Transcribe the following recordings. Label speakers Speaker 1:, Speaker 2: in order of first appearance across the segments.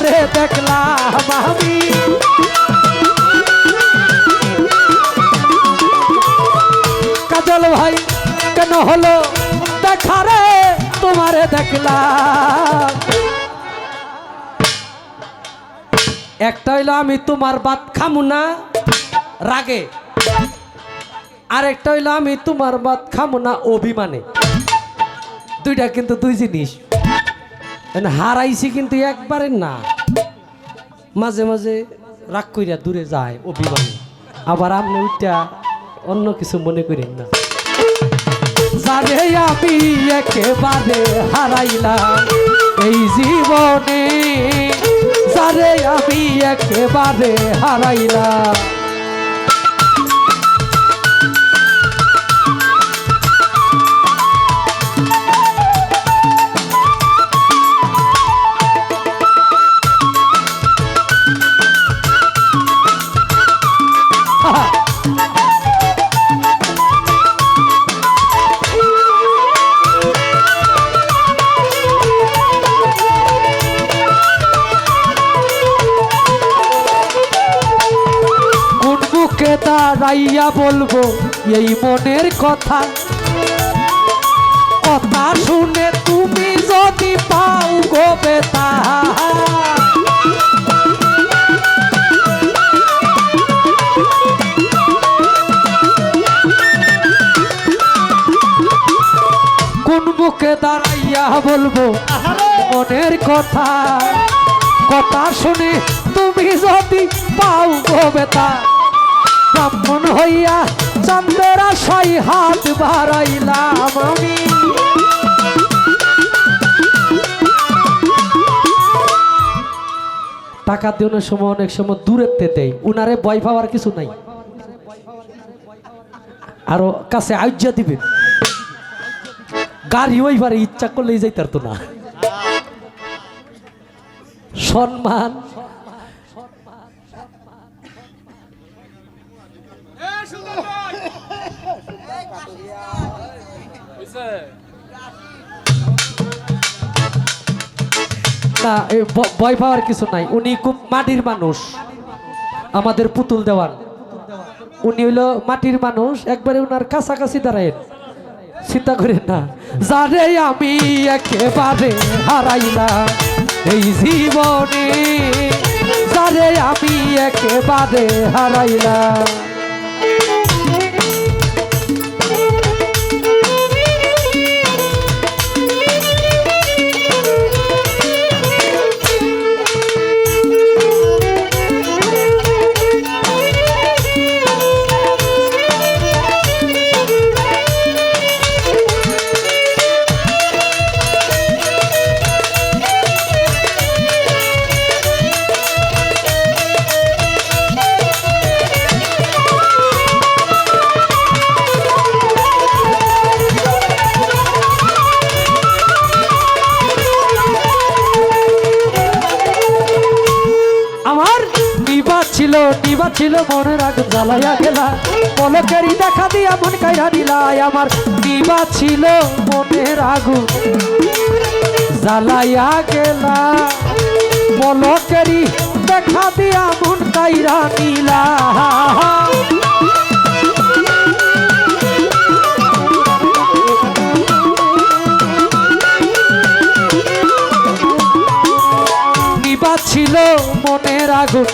Speaker 1: তোমারে দেখলাম আমি কাজল ভাই কেন হলো দেখা রে তোমারে দেখলাম একটা হইলো আমি তোমার ভাত খামু না রাগে আরেকটা হইলো আমি তোমার ভাত খামু না অভিমানে দুইটা কিন্তু দুই জিনিস হারাইছি কিন্তু একবারে না মাঝে মাঝে রাগ কইরা দূরে যায় অভিমানে আবার আপনি ওইটা অন্য কিছু মনে করেন না যারে আমি একেবারে হারাইলাম এই জীবনে যারে আমি একেবারে হারাইলাম দাঁড়াইয়া বলবো এই মনের কথা কথা শুনে তুমি যদি পাও গো বেতা কোন বুকে দাঁড়াইয়া বলবো মনের কথা কথা শুনে তুমি যদি পাও গো বেতা ব্রাহ্মণ হইয়া চন্দ্রের আশায় হাত বাড়াইলাম আমি টাকা দেওয়ার সময় অনেক সময় দূরেতে দেয় উনারে ভয় পাওয়ার কিছু নাই আরো কাছে আজ্ঞা দিবেন গাড়ি ওইবারে ইচ্ছা করলেই যাইতে পারতো না সম্মান না ভয় পাওয়ার কিছু নাই উনি খুব মাটির মানুষ আমাদের পুতুল দেওয়ান উনি হইলো মাটির মানুষ একবারে উনার কাছাকাছি দাঁড়ায় চিন্তা করেন না যারে আমি একেবারে হারাইলাম এই জীবনে যারে আমি একেবারে হারাইলাম নিবা ছিল মনের আগুন জ্বালাইয়া গেলা পলকেরই দেখা দিয়া মন কাইরা দিলাই আমার নিবা ছিল মনের আগুন জ্বালাইয়া গেলা পলকেরই দেখা দিয়া মন কাইরা দিলা নিবা ছিল মনের আগুন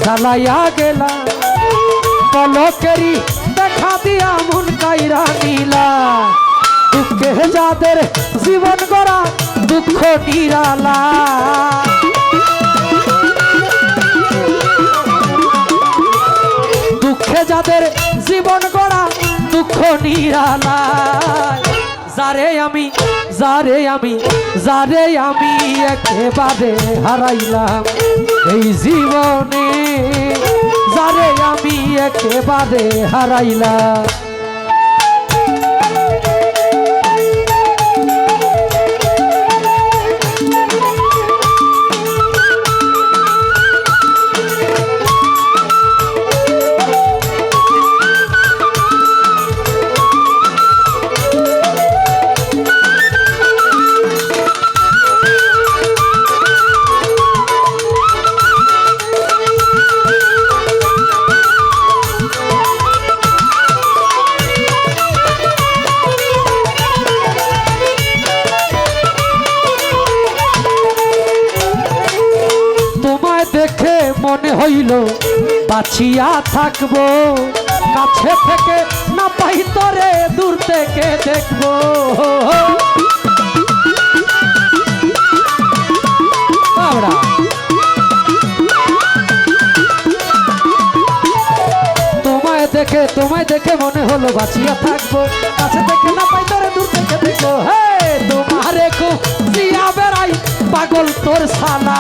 Speaker 1: জ্বালাইয়া গেলা পলকেরই দেখা দিয়া মন কাইরা নিলা দুঃখে যাদের জীবন গড়া দুঃখ নিরালা দুঃখে যাদের জীবন গড়া দুঃখ নিরালা যারে আমি একেবারে হারাইলাম এই জীবনে যারে আমি একেবারে হারাইলাম মনে হইল বাঁচিয়া থাকবো, কাছে থেকে না পাই তোরে দূর থেকে দেখবো। তোমায় দেখে মনে হলো বাঁচিয়া থাকবো, কাছে থেকে না পাই তোরে দূর থেকে দেখবো। হে তোমারে খুব জিয়া বেড়াই পাগল তোর সালা,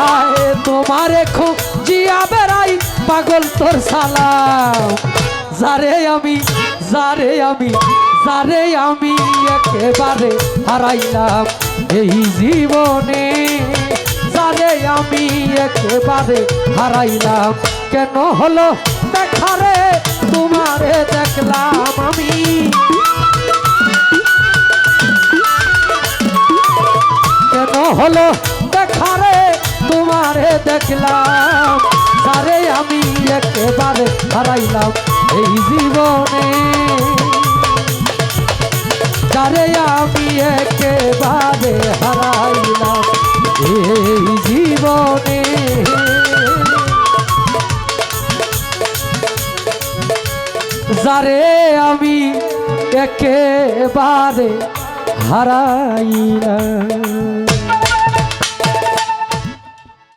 Speaker 1: আয় তোমারে খুব জিয়া বেড়াই পাগল তোর সালা। যারে আমি একেবারে হারাইলাম এই জীবনে, যারে আমি একেবারে হারাইলাম। কেন হলো দেখারে তোমারে দেখলাম আমি, কেন হলো দেখারে তোমারে দেখলাম, যারে আমি একেবারে হারাইলাম এই জীবনে, যারে আমি একেবারে হারাইলাম এই জীবনে। যারে আমি একেবারে হারাইলাম।